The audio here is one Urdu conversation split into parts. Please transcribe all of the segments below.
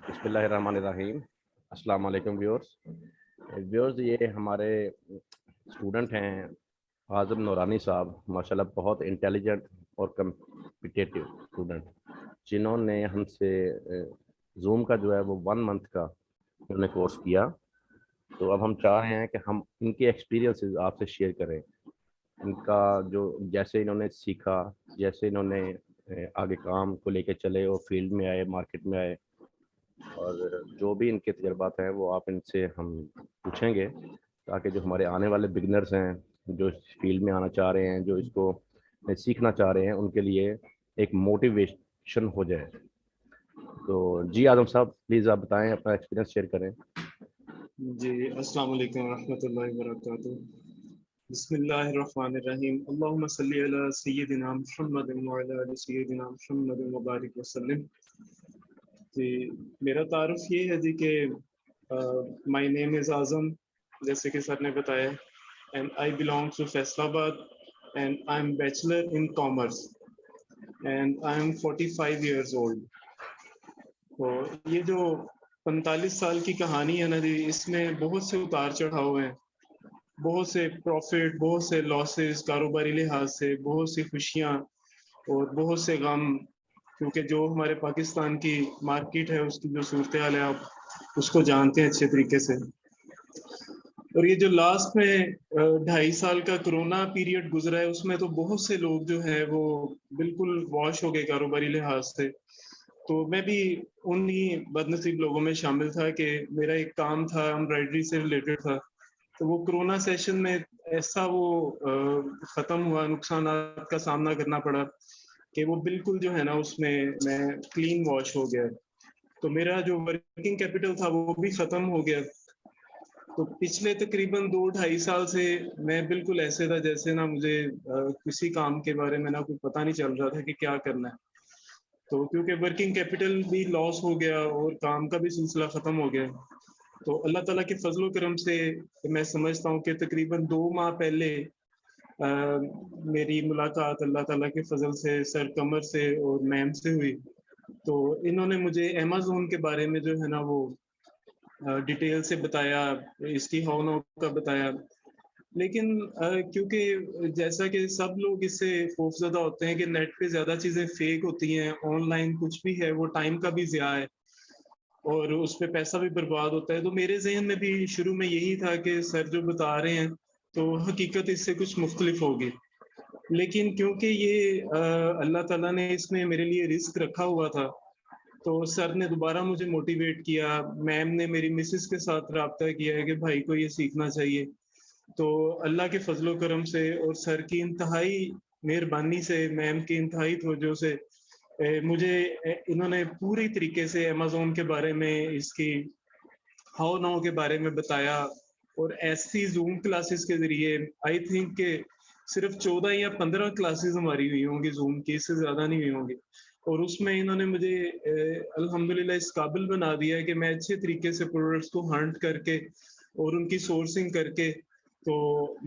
بسم اللہ الرحمن الرحیم. السلام علیکم ویورز. یہ ہمارے اسٹوڈنٹ ہیں اعظم نورانی صاحب، ماشاءاللہ بہت انٹیلیجنٹ اور کمپیٹیٹیو اسٹوڈنٹ، جنہوں نے ہم سے زوم کا جو ہے وہ 1 منتھ کا انہوں نے کورس کیا. تو اب ہم چاہ رہے ہیں کہ ہم ان کے ایکسپیرینسز آپ سے شیئر کریں. ان کا جو جیسے انہوں نے سیکھا، جیسے انہوں نے آگے کام کو لے کے چلے اور فیلڈ میں آئے، مارکیٹ میں آئے، اور جو بھی ان کے تجربات ہیں وہ آپ ان سے ہم پوچھیں گے، تاکہ جو ہمارے آنے والے بگنرز ہیں، جو اس فیلڈ میں آنا چاہ رہے ہیں، جو اس کو سیکھنا چاہ رہے ہیں، ان کے لیے ایک موٹیویشن ہو جائے. تو جی اعظم صاحب، پلیز آپ بتائیں، اپنا ایکسپیرینس شیئر کریں. جی السلام علیکم ورحمۃ اللہ وبرکاتہ. بسم اللہ الرحمن الرحیم. اللہم صلی علی سیدنا محمد وعلی آل سیدنا محمد مبارک وسلم. جی میرا تعارف یہ ہے جی کہ مائی نیم از اعظم، جیسے کہ سر نے بتایا، and I belong to Faisalabad and I am bachelor in commerce and I am 45 years old. تو یہ جو 45 سال کی کہانی ہے نا جی، اس میں بہت سے اتار چڑھاؤ ہیں، بہت سے پروفٹ، بہت سے لاسز کاروباری لحاظ سے، بہت سی خوشیاں اور بہت سے غم، کیونکہ جو ہمارے پاکستان کی مارکیٹ ہے اس کی جو صورتحال ہے آپ اس کو جانتے ہیں اچھے طریقے سے. اور یہ جو لاسٹ میں 2.5 سال کا کرونا پیریڈ گزرا ہے، اس میں تو بہت سے لوگ جو ہے وہ بالکل واش ہو گئے کاروباری لحاظ سے. تو میں بھی انہی بد نصیب لوگوں میں شامل تھا کہ میرا ایک کام تھا امبرائڈری سے ریلیٹڈ تھا، تو وہ کرونا سیشن میں ایسا وہ ختم ہوا، نقصانات کا سامنا کرنا پڑا کہ وہ بالکل جو ہے نا اس میں کلین واش ہو گیا. تو میرا جو ورکنگ کیپٹل تھا وہ بھی ختم ہو گیا. تو پچھلے تقریباً 2-2.5 سال سے میں بالکل ایسے تھا جیسے نا مجھے کسی کام کے بارے میں نا کوئی پتہ نہیں چل رہا تھا کہ کیا کرنا ہے. تو کیونکہ ورکنگ کیپٹل بھی لاس ہو گیا اور کام کا بھی سلسلہ ختم ہو گیا. تو اللہ تعالیٰ کے فضل و کرم سے میں سمجھتا ہوں کہ تقریباً 2 ماہ پہلے میری ملاقات اللہ تعالیٰ کے فضل سے سر قمر سے اور میم سے ہوئی. تو انہوں نے مجھے ایمیزون کے بارے میں جو ہے نا وہ ڈیٹیل سے بتایا، اس کی ہاؤ نو کا بتایا. لیکن کیونکہ جیسا کہ سب لوگ اس سے خوف زدہ ہوتے ہیں کہ نیٹ پہ زیادہ چیزیں فیک ہوتی ہیں، آن لائن کچھ بھی ہے وہ ٹائم کا بھی ضیاع ہے اور اس پہ پیسہ بھی برباد ہوتا ہے. تو میرے ذہن میں بھی شروع میں یہی تھا کہ سر جو بتا رہے ہیں تو حقیقت اس سے کچھ مختلف ہوگی. لیکن کیونکہ یہ اللہ تعالیٰ نے اس میں میرے لیے رزق رکھا ہوا تھا، تو سر نے دوبارہ مجھے موٹیویٹ کیا. میم نے میری مسز کے ساتھ رابطہ کیا ہے کہ بھائی کو یہ سیکھنا چاہیے. تو اللہ کے فضل و کرم سے اور سر کی انتہائی مہربانی سے، میم کی انتہائی توجہ سے مجھے انہوں نے پوری طریقے سے ایمیزون کے بارے میں، اس کی ہاؤ ناؤ کے بارے میں بتایا. اور ایسی زوم کلاسز کے ذریعے آئی تھنک کہ صرف 14 یا 15 کلاسز ہماری ہوئی ہوں گی زوم کی، اس سے زیادہ نہیں ہوئی ہوں گی. اور اس میں انہوں نے مجھے الحمدللہ اس قابل بنا دیا کہ میں اچھے طریقے سے پروڈکٹس کو ہنٹ کر کے اور ان کی سورسنگ کر کے تو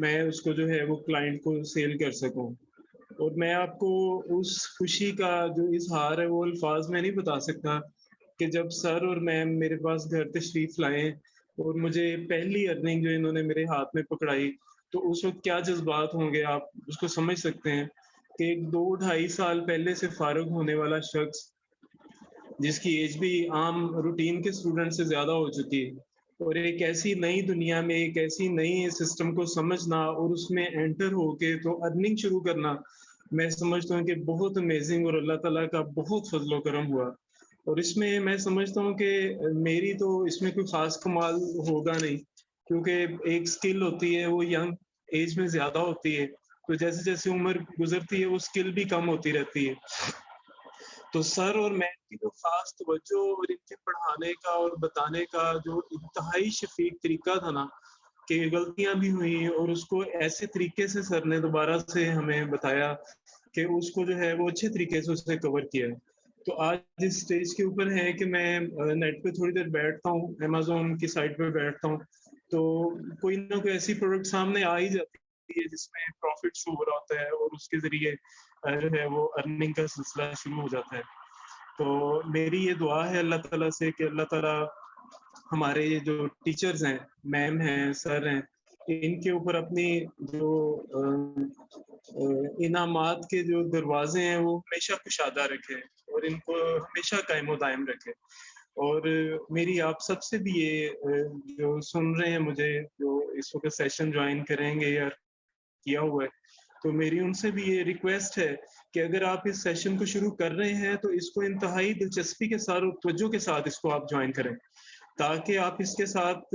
میں اس کو جو ہے وہ کلائنٹ کو سیل کر سکوں. اور میں آپ کو اس خوشی کا جو اظہار ہے وہ الفاظ میں نہیں بتا سکتا کہ جب سر اور میم میرے پاس گھر تشریف لائے اور مجھے پہلی ارننگ جو انہوں نے میرے ہاتھ میں پکڑائی، تو اس وقت کیا جذبات ہوں گے آپ اس کو سمجھ سکتے ہیں کہ ایک 2-2.5 سال پہلے سے فارغ ہونے والا شخص جس کی ایج بھی عام روٹین کے اسٹوڈنٹ سے زیادہ ہو چکی ہے، اور ایک ایسی نئی دنیا میں ایک ایسی نئی سسٹم کو سمجھنا اور اس میں انٹر ہو کے تو ارننگ شروع کرنا، میں سمجھتا ہوں کہ بہت امیزنگ اور اللہ تعالیٰ کا بہت فضل و کرم ہوا. اور اس میں میں سمجھتا ہوں کہ میری تو اس میں کوئی خاص کمال ہوگا نہیں، کیونکہ ایک سکل ہوتی ہے وہ ینگ ایج میں زیادہ ہوتی ہے، تو جیسے جیسے عمر گزرتی ہے وہ سکل بھی کم ہوتی رہتی ہے. تو سر اور میم کی جو خاص توجہ اور ان کے پڑھانے کا اور بتانے کا جو انتہائی شفیق طریقہ تھا نا، کہ غلطیاں بھی ہوئیں اور اس کو ایسے طریقے سے سر نے دوبارہ سے ہمیں بتایا کہ اس کو جو ہے وہ اچھے طریقے سے اس نے کور کیا. تو آج اس اسٹیج کے اوپر ہے کہ میں نیٹ پہ تھوڑی دیر بیٹھتا ہوں، امیزون کی سائٹ پہ بیٹھتا ہوں، تو کوئی نہ کوئی ایسی پروڈکٹ سامنے آ ہی جاتی ہے جس میں پروفٹ شو ہو رہا ہوتا ہے اور اس کے ذریعے جو ہے وہ ارننگ کا سلسلہ شروع ہو جاتا ہے. تو میری یہ دعا ہے اللہ تعالیٰ سے کہ اللہ تعالیٰ ہمارے یہ جو ٹیچرز ہیں، میم ہیں، سر ہیں، ان کے اوپر اپنی جو انعامات کے جو دروازے ہیں وہ ہمیشہ کشادہ رکھے اور ان کو ہمیشہ قائم و دائم رکھے. اور میری آپ سب سے بھی یہ جو سن رہے ہیں مجھے، جو اس وقت سیشن جوائن کریں گے یا کیا ہوا ہے، تو میری ان سے بھی یہ ریکویسٹ ہے کہ اگر آپ اس سیشن کو شروع کر رہے ہیں تو اس کو انتہائی دلچسپی کے ساتھ اور توجہ کے ساتھ اس کو آپ جوائن کریں، تاکہ آپ اس کے ساتھ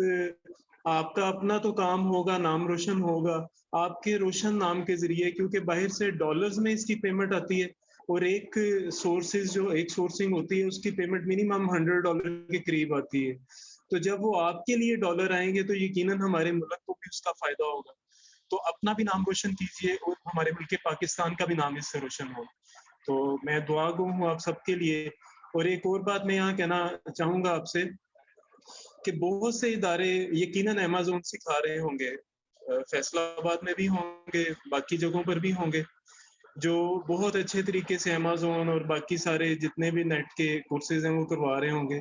آپ کا اپنا تو کام ہوگا، نام روشن ہوگا آپ کے روشن نام کے ذریعے، کیونکہ باہر سے ڈالرز میں اس کی پیمنٹ آتی ہے اور ایک سورسنگ ہوتی ہے اس کی پیمنٹ منیمم $100 کے قریب آتی ہے. تو جب وہ آپ کے لیے ڈالر آئیں گے تو یقیناً ہمارے ملک کو بھی اس کا فائدہ ہوگا. تو اپنا بھی نام روشن کیجیے اور ہمارے ملک پاکستان کا بھی نام اس سے روشن ہو. تو میں دعا گو ہوں آپ سب کے لیے. اور ایک اور بات میں یہاں کہنا چاہوں گا آپ سے کہ بہت سے ادارے یقیناً امیزون سکھا رہے ہوں گے، فیصلہ آباد میں بھی ہوں گے، باقی جگہوں پر بھی ہوں گے، جو بہت اچھے طریقے سے امیزون اور باقی سارے جتنے بھی نیٹ کے کورسز ہیں وہ کروا رہے ہوں گے.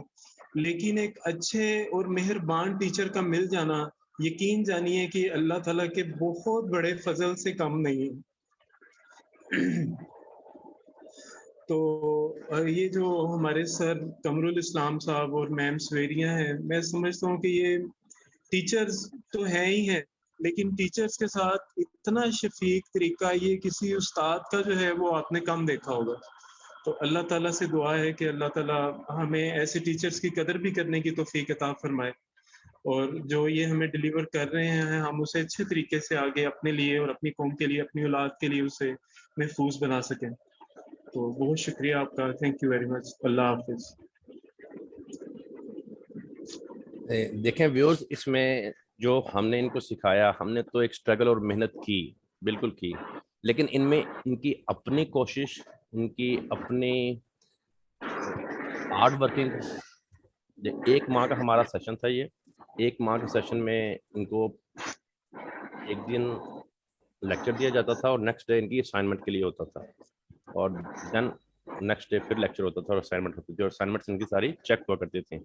لیکن ایک اچھے اور مہربان ٹیچر کا مل جانا یقین جانیے کہ اللہ تعالیٰ کے بہت بڑے فضل سے کم نہیں ہے. تو یہ جو ہمارے سر قمر الاسلام صاحب اور میم سویریاں ہیں، میں سمجھتا ہوں کہ یہ ٹیچرز تو ہیں ہی ہیں، لیکن ٹیچرز کے ساتھ اتنا شفیق طریقہ یہ کسی استاد کا جو ہے وہ آپ نے کم دیکھا ہوگا. تو اللہ تعالیٰ سے دعا ہے کہ اللہ تعالیٰ ہمیں ایسے ٹیچرز کی قدر بھی کرنے کی توفیق عطا فرمائے، اور جو یہ ہمیں ڈیلیور کر رہے ہیں ہم اسے اچھے طریقے سے آگے اپنے لیے اور اپنی قوم کے لیے، اپنی اولاد کے لیے اسے محفوظ بنا سکیں. تو بہت شکریہ آپ کا، تھینک یو ویری مچ. اللہ حافظ. دیکھیں ویورز، اس میں جو ہم نے ان کو سکھایا، ہم نے تو ایک اسٹرگل اور محنت کی، بالکل کی، لیکن ان میں ان کی اپنی کوشش، ان کی اپنی ہارڈ ورکنگ. ایک ماہ کا ہمارا سیشن تھا، یہ ایک ماہ کے سیشن میں ان کو ایک دن لیکچر دیا جاتا تھا اور نیکسٹ ڈے ان کی اسائنمنٹ کے لیے ہوتا تھا، اور دین نیکسٹ ڈے پھر لیکچر ہوتا تھا اور اسائنمنٹ ہوتی تھی، اور اسائنمنٹس ان کی ساری چیک ہوا کرتی تھیں.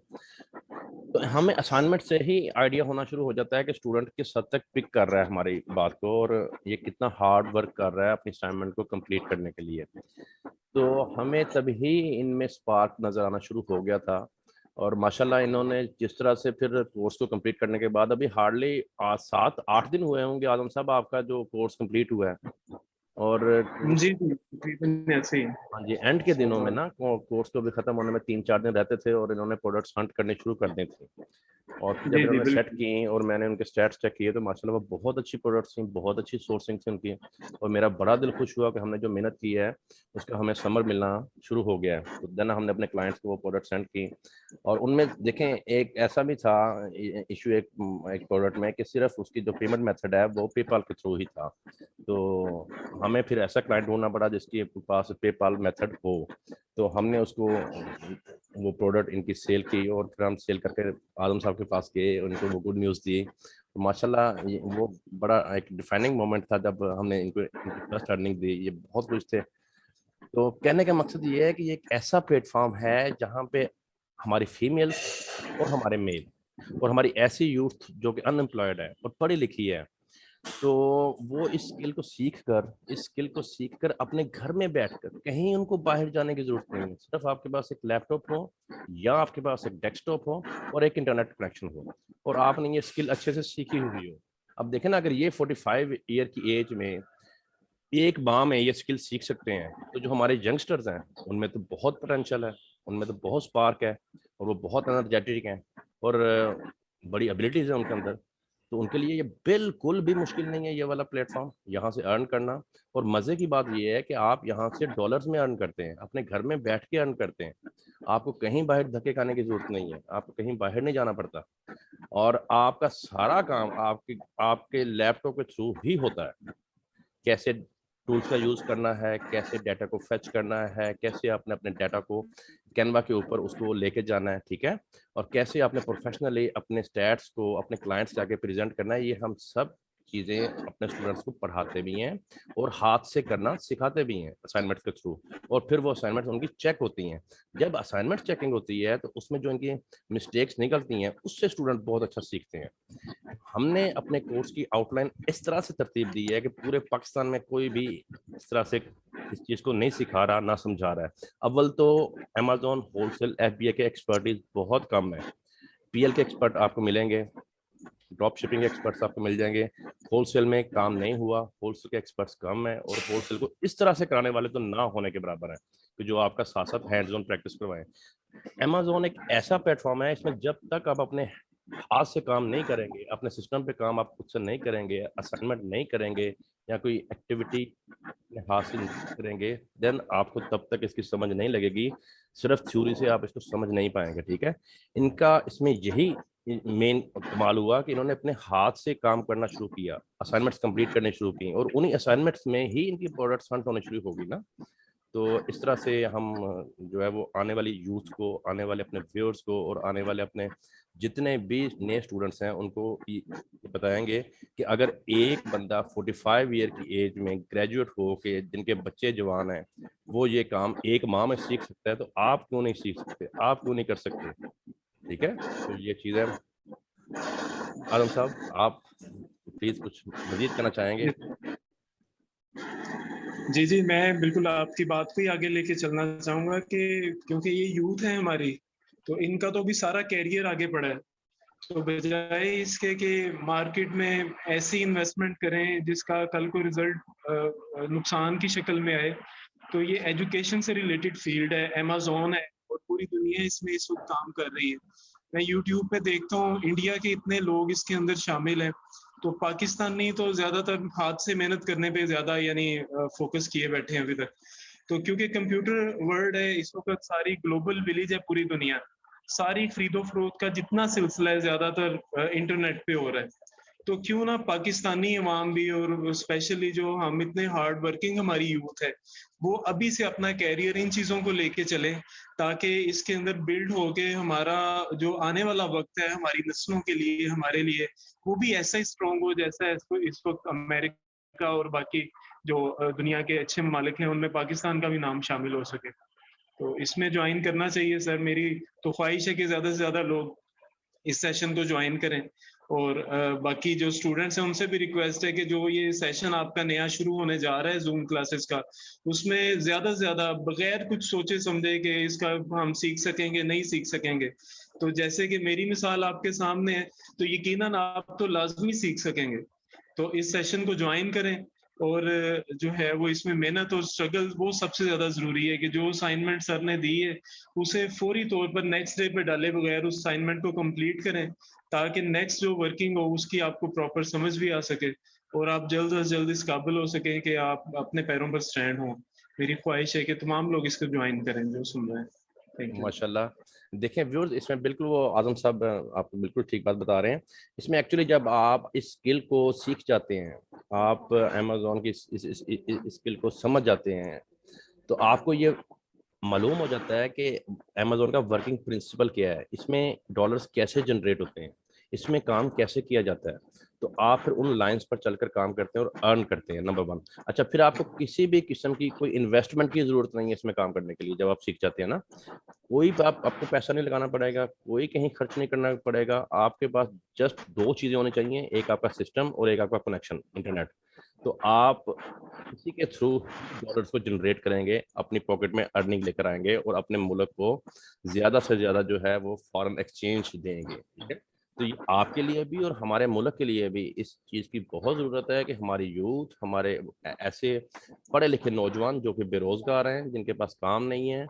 تو ہمیں اسائنمنٹ سے ہی آئیڈیا ہونا شروع ہو جاتا ہے کہ اسٹوڈنٹ کس حد تک پک کر رہا ہے ہماری بات کو، اور یہ کتنا ہارڈ ورک کر رہا ہے اپنی اسائنمنٹ کو کمپلیٹ کرنے کے لیے. تو ہمیں تبھی ان میں اسپارک نظر آنا شروع ہو گیا تھا. اور ماشاءاللہ انہوں نے جس طرح سے پھر کورس کو کمپلیٹ کرنے کے بعد، ابھی ہارڈلی 7-8 دن ہوئے ہوں گے اعظم صاحب آپ کا جو کورس کمپلیٹ ہوا ہے، اور جی تقریباً ایسے ہی. ہاں جی، اینڈ کے دنوں میں نا کورس کو بھی ختم ہونے میں 3-4 دن رہتے تھے، اور انہوں نے پروڈکٹس ہنٹ کرنے شروع کر دی تھے. اور پھر جب جی انہوں نے سیٹ بالکل. کی اور میں نے ان کے اسٹیٹس چیک کیے تو ماشاءاللہ وہ بہت اچھی پروڈکٹس تھیں، بہت اچھی سورسنگ تھی ان کی، اور میرا بڑا دل خوش ہوا کہ ہم نے جو محنت کی ہے اس کا ہمیں سمر ملنا شروع ہو گیا ہے. تو دین ہم نے اپنے کلائنٹس کو وہ پروڈکٹ سینڈ کی، اور ان میں دیکھیں ایک ایسا بھی تھا ایشو ایک پروڈکٹ میں کہ صرف اس کی جو پیمنٹ میتھڈ ہے وہ پے پال کے تھرو ہی تھا. تو ہمیں پھر ایسا کلائنٹ ڈھونڈنا پڑا جس کے پاس پے پال میتھڈ ہو. تو ہم نے اس کو وہ پروڈکٹ ان کی سیل کی، اور پھر ہم سیل کر کے اعظم صاحب کے پاس گئے، ان کو وہ گڈ نیوز دی. تو ماشاءاللہ وہ بڑا ایک ڈیفائننگ مومنٹ تھا جب ہم نے ان کو فرسٹ ارننگ دی. یہ بہت کچھ تھے. تو کہنے کا مقصد یہ ہے کہ یہ ایک ایسا پلیٹ فارم ہے جہاں پہ ہماری فیمیلز اور ہمارے میل اور ہماری ایسی یوتھ جو کہ ان امپلائڈ ہے اور پڑھی لکھی ہے، تو وہ اس اسکل کو سیکھ کر اپنے گھر میں بیٹھ کر، کہیں ان کو باہر جانے کی ضرورت نہیں ہے، صرف آپ کے پاس ایک لیپ ٹاپ ہو یا آپ کے پاس ایک ڈیسک ٹاپ ہو اور ایک انٹرنیٹ کنیکشن ہو، اور آپ نے یہ اسکل اچھے سے سیکھی ہوئی ہو. اب دیکھیں نا، اگر یہ 45 ایئر کی ایج میں ایک ماہ میں یہ اسکل سیکھ سکتے ہیں، تو جو ہمارے ینگسٹرز ہیں ان میں تو بہت پوٹینشیل ہے، ان میں تو بہت اسپارک ہے، اور وہ بہت انرجیٹک ہیں، اور بڑی ابیلٹیز ہیں ان کے اندر. تو ان کے لیے یہ بالکل بھی مشکل نہیں ہے یہ والا پلیٹ فارم یہاں سے ارن کرنا. اور مزے کی بات یہ ہے کہ آپ یہاں سے ڈالرز میں ارن کرتے ہیں، اپنے گھر میں بیٹھ کے ارن کرتے ہیں. آپ کو کہیں باہر دھکے کھانے کی ضرورت نہیں ہے، آپ کو کہیں باہر نہیں جانا پڑتا، اور آپ کا سارا کام آپ کے لیپ ٹاپ کے تھرو ہی ہوتا ہے. کیسے ٹولز کا یوز کرنا ہے، کیسے ڈیٹا کو فیچ کرنا ہے، کیسے آپ نے اپنے ڈیٹا کو کینوا کے اوپر اس کو لے کے جانا ہے، ٹھیک ہے، اور کیسے آپ نے پروفیشنلی اپنے اسٹیٹس کو اپنے کلائنٹس کے آگے پریزنٹ کرنا ہے، یہ ہم سب چیزیں اپنے اسٹوڈنٹس کو پڑھاتے بھی ہیں اور ہاتھ سے کرنا سکھاتے بھی ہیں اسائنمنٹ کے تھرو, اور پھر وہ اسائنمنٹ ان کی چیک ہوتی ہیں. جب اسائنمنٹ چیکنگ ہوتی ہے تو اس میں جو ان کی مسٹیکس نکلتی ہیں اس سے اسٹوڈنٹ بہت اچھا سیکھتے ہیں. ہم نے اپنے کورس کی آؤٹ لائن اس طرح سے ترتیب دی ہے کہ پورے پاکستان میں کوئی بھی اس طرح سے اس چیز کو نہیں سکھا رہا, نہ سمجھا رہا ہے. اول تو امیزون ہول سیل FBA کے ایکسپرٹیز بہت کم ہے. PL کے ایکسپرٹ آپ کو ملیں گے, ڈراپ شپنگ ایکسپرٹس آپ کو مل جائیں گے. ہول سیل میں کام نہیں ہوا, ہول سیل کے ایکسپرٹس کم ہیں, اور ہول سیل کو اس طرح سے کرانے والے تو نہ ہونے کے برابر ہیں کہ جو آپ کا ساتھ ساتھ ہینڈز آن پریکٹس کروائیں. امیزون ایک ایسا پلیٹ فارم ہے, اس میں جب تک آپ اپنے ہاتھ سے کام نہیں کریں گے, اپنے سسٹم پہ کام آپ خود سے نہیں کریں گے, اسائنمنٹ نہیں کریں گے, یا کوئی ایکٹیویٹی اپنے ہاتھ سے نہیں کریں گے, دین آپ کو تب تک اس کی سمجھ نہیں لگے گی. صرف تھیوری سے آپ اس کو سمجھ نہیں پائیں گے. ٹھیک ہے, ان کا اس میں یہی مین کمال ہوا کہ انہوں نے اپنے ہاتھ سے کام کرنا شروع کیا, اسائنمنٹس کمپلیٹ کرنے شروع کی, اور انہی اسائنمنٹس میں ہی ان کی پروڈکٹس ہنٹ ہونے شروع ہوگی نا. تو اس طرح سے ہم جو ہے وہ آنے والی یوتھ کو, آنے والے اپنے ویورز کو, اور آنے والے اپنے جتنے بھی نئے اسٹوڈنٹس ہیں ان کو یہ بتائیں گے کہ اگر ایک بندہ 45 ایئر کی ایج میں گریجویٹ ہو کے جن کے بچے جوان ہیں, وہ یہ کام ایک ماہ میں سیکھ سکتا ہے, تو آپ کیوں نہیں سیکھ سکتے, آپ کیوں نہیں کر سکتے. ٹھیک ہے, تو یہ چیز ہے. اعظم صاحب آپ پلیز کچھ مزید کہنا چاہیں گے؟ جی جی, میں بالکل آپ کی بات کو ہی آگے لے کے چلنا چاہوں گا کہ کیونکہ یہ یوتھ ہے ہماری, تو ان کا تو بھی سارا کیریئر آگے پڑا ہے. تو بجائے اس کے کہ مارکیٹ میں ایسی انویسٹمنٹ کریں جس کا کل کو رزلٹ نقصان کی شکل میں آئے, تو یہ ایجوکیشن سے ریلیٹڈ فیلڈ ہے, امیزون ہے, اور پوری دنیا اس میں اس وقت کام کر رہی ہے. میں یوٹیوب پہ دیکھتا ہوں انڈیا کے اتنے لوگ اس کے اندر شامل ہیں, تو پاکستان نہیں تو زیادہ تر ہاتھ سے محنت کرنے پہ زیادہ یعنی فوکس کیے بیٹھے ہیں ابھی تک. تو کیونکہ کمپیوٹر ورلڈ ہے اس وقت, ساری گلوبل ولیج ہے پوری دنیا, ساری خرید و فروخت کا جتنا سلسلہ ہے زیادہ تر انٹرنیٹ پہ ہو رہا ہے. تو کیوں نہ پاکستانی عوام بھی, اور اسپیشلی جو ہم اتنے ہارڈ ورکنگ ہماری یوتھ ہے, وہ ابھی سے اپنا کیریئر ان چیزوں کو لے کے چلیں, تاکہ اس کے اندر بلڈ ہو کے ہمارا جو آنے والا وقت ہے ہماری نسلوں کے لیے, ہمارے لیے, وہ بھی ایسا ہی اسٹرانگ ہو جیسا اس وقت امریکہ اور باقی جو دنیا کے اچھے ممالک ہیں ان میں پاکستان کا بھی نام شامل ہو سکے. تو اس میں جوائن کرنا چاہیے سر. میری تو خواہش ہے کہ زیادہ سے زیادہ لوگ اس سیشن کو جوائن کریں, اور باقی جو اسٹوڈنٹس ہیں ان سے بھی ریکویسٹ ہے کہ جو یہ سیشن آپ کا نیا شروع ہونے جا رہا ہے زوم کلاسز کا, اس میں زیادہ سے زیادہ بغیر کچھ سوچے سمجھے کہ اس کا ہم سیکھ سکیں گے نہیں سیکھ سکیں گے, تو جیسے کہ میری مثال آپ کے سامنے ہے, تو یقیناً آپ تو لازمی سیکھ سکیں گے. تو اس سیشن کو جوائن کریں, اور جو ہے وہ اس میں محنت اور اسٹرگل وہ سب سے زیادہ ضروری ہے کہ جو اسائنمنٹ سر نے دی ہے اسے فوری طور پر نیکسٹ ڈے پہ ڈالے بغیر اس اسائنمنٹ کو کمپلیٹ کریں, تاکہ نیکسٹ جو ورکنگ ہو اس کی آپ کو پراپر سمجھ بھی آ سکے, اور آپ جلد از جلد اس قابل ہو سکیں کہ آپ اپنے پیروں پر سٹینڈ ہوں. میری خواہش ہے کہ تمام لوگ اس کو جوائن کریں جو سن رہے ہیں. Thank you. ماشاء اللہ. دیکھیں ویورز, اس میں بالکل وہ اعظم صاحب آپ بالکل ٹھیک بات بتا رہے ہیں. اس میں ایکچولی جب آپ اس اسکل کو سیکھ جاتے ہیں, آپ امیزون کی اس اسکل کو سمجھ جاتے ہیں, تو آپ کو یہ معلوم ہو جاتا ہے کہ امیزون کا ورکنگ پرنسپل کیا ہے, اس میں ڈالرز کیسے جنریٹ ہوتے ہیں, اس میں کام کیسے کیا جاتا ہے. تو آپ پھر ان لائنز پر چل کر کام کرتے ہیں اور ارن کرتے ہیں, نمبر 1. اچھا, پھر آپ کو کسی بھی قسم کی کوئی انویسٹمنٹ کی ضرورت نہیں ہے اس میں کام کرنے کے لیے. جب آپ سیکھ جاتے ہیں نا, کوئی آپ کو پیسہ نہیں لگانا پڑے گا, کوئی کہیں خرچ نہیں کرنا پڑے گا. آپ کے پاس جسٹ 2 چیزیں ہونی چاہیے, ایک آپ کا سسٹم اور ایک آپ کا کنیکشن انٹرنیٹ. تو آپ اسی کے تھرو ڈالرز کو جنریٹ کریں گے, اپنی پاکٹ میں ارننگ لے کر آئیں گے, اور اپنے ملک کو زیادہ سے زیادہ جو ہے وہ فارن ایکسچینج دیں گے. ٹھیک ہے, تو یہ آپ کے لیے بھی اور ہمارے ملک کے لیے بھی اس چیز کی بہت ضرورت ہے کہ ہماری یوتھ, ہمارے ایسے پڑھے لکھے نوجوان جو کہ بے روزگار ہیں, جن کے پاس کام نہیں ہے,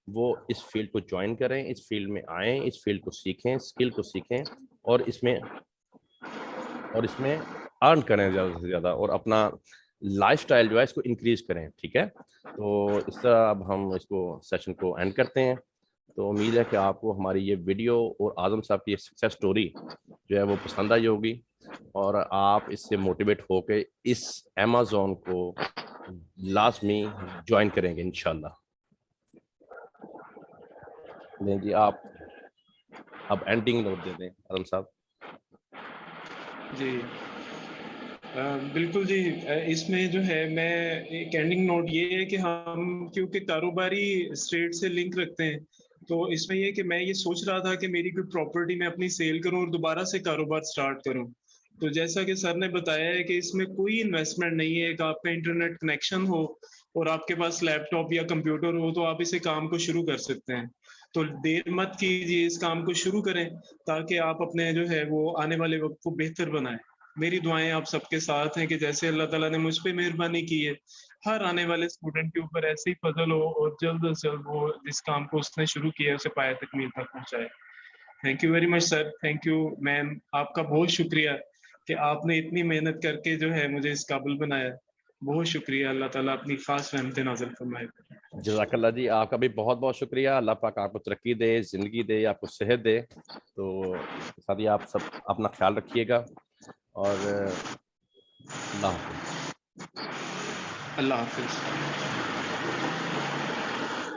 وہ اس فیلڈ کو جوائن کریں, اس فیلڈ میں آئیں, اس فیلڈ کو سیکھیں, اسکل کو سیکھیں, اور اس میں ارن کریں زیادہ سے زیادہ, اور اپنا لائف سٹائل جو ہے اس کو انکریز کریں. ٹھیک ہے, تو اس طرح اب ہم اس کو سیشن کو اینڈ کرتے ہیں. تو امید ہے کہ آپ کو ہماری یہ ویڈیو اور اعظم صاحب کی یہ سکسیس سٹوری جو ہے وہ پسند آئی ہوگی, اور آپ اس سے موٹیویٹ ہو کے اس امیزون کو لازمی جوائن کریں گے انشاءاللہ. نہیں جی, آپ اب اینڈنگ نوٹ دے دیں اعظم صاحب. جی, بالکل جی، اس میں جو ہے میں ایک اینڈنگ نوٹ یہ ہے کہ ہم کیونکہ کاروباری اسٹیٹ سے لنک رکھتے ہیں، تو اس میں یہ کہ میں یہ سوچ رہا تھا کہ میری کوئی پراپرٹی میں اپنی سیل کروں اور دوبارہ سے کاروبار سٹارٹ کروں. تو جیسا کہ سر نے بتایا ہے کہ اس میں کوئی انویسٹمنٹ نہیں ہے، کہ آپ کا انٹرنیٹ کنیکشن ہو اور آپ کے پاس لیپ ٹاپ یا کمپیوٹر ہو تو آپ اسے کام کو شروع کر سکتے ہیں. تو دیر مت کیجیے، اس کام کو شروع کریں تاکہ آپ اپنے جو ہے وہ آنے والے وقت کو بہتر بنائیں. میری دعائیں آپ سب کے ساتھ ہیں کہ جیسے اللہ تعالیٰ نے مجھ پہ مہربانی کی ہے، ہر آنے والے اسٹوڈنٹ کے اوپر ایسے ہی فضل ہو اور جلد از جلد وہ جس کام کو اس نے شروع کیا ہے اسے پایہ تکمیل تک پہنچائے. Thank you very much sir, thank you ma'am, آپ کا بہت شکریہ کہ آپ نے اتنی محنت کر کے جو ہے مجھے اس قابل بنایا. بہت شکریہ، اللہ تعالیٰ اپنی خاص رحمت نازل فرمائے. جزاک اللہ جی، آپ کا بھی بہت بہت شکریہ. اللہ پاک آپ کو ترقی دے، زندگی دے، آپ کو صحت دے. تو ساتھ ہی آپ سب اپنا خیال رکھیے گا اور اللہ حافظ. اللہ حافظ.